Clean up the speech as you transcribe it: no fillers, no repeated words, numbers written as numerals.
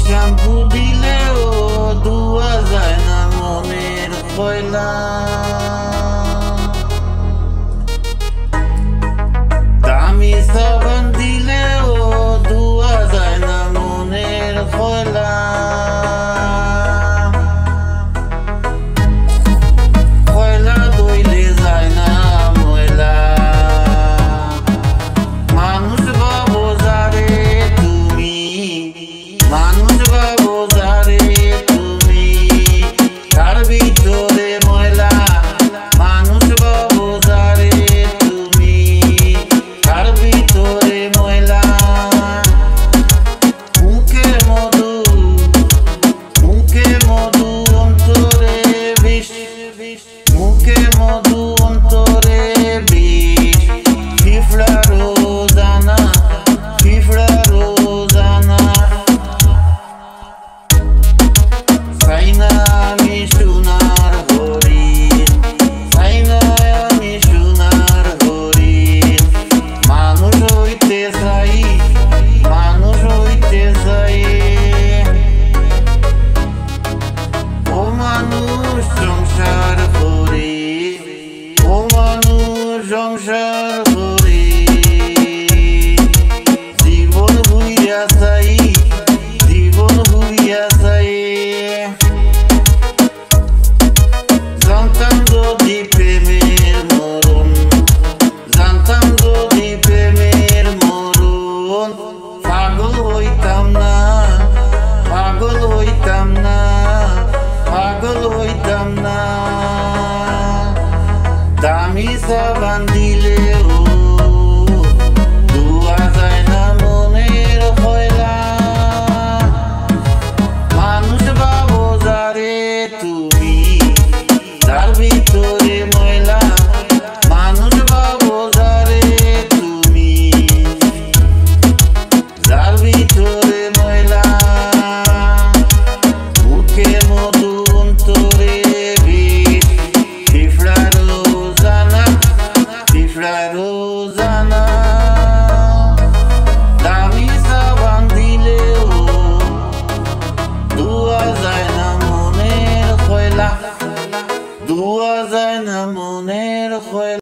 Shampoo দিলেও ধোয়া যায় না মনের কয়লা। দামি সাবান দিলেও ধোয়া যায় না মনের কয়লা। কয়লা ধুইলে যায় না ময়লা। মানুষ ভাবো যারে তুমি, মানুষ ভাবো যারে তুমি, তার ভিতরে ময়লা। মানুষ ভাবো যারে তুমি, তার ভিতরে ময়লা। মুখে মধু, মুখে মধু অন্তরে বিষ, মুখে মধু অন্তরে বিষ। পিঁপড়ারও দানা, পিঁপড়ারও দানা। চাই না আমি সোনার হরিণ, চাই না আমি সোনার হরিণ। মানুষ হইতে চাই, মানুষ হইতে চাই। ও মানুষ সংসার করে, ও মানুষ সংসার করে। জীবন ভুইয়া চাই, জীবন ভুইয়া চাই। জানতাম যদি প্রেমের মরণ, জানতাম যদি প্রেমের মরণ। পাগল হইতাম না, পাগল হইতাম না, পাগল হইতাম না। দামি সাবান দিলেও ধোয়া যায় না মনের কয়লা। মানুষ ভাবো যারে তুমি, তার ভিতরে ময়লা। মানুষ ভাবো যারে তুমি, যার ভিতরে ময়লা। মুখে মধু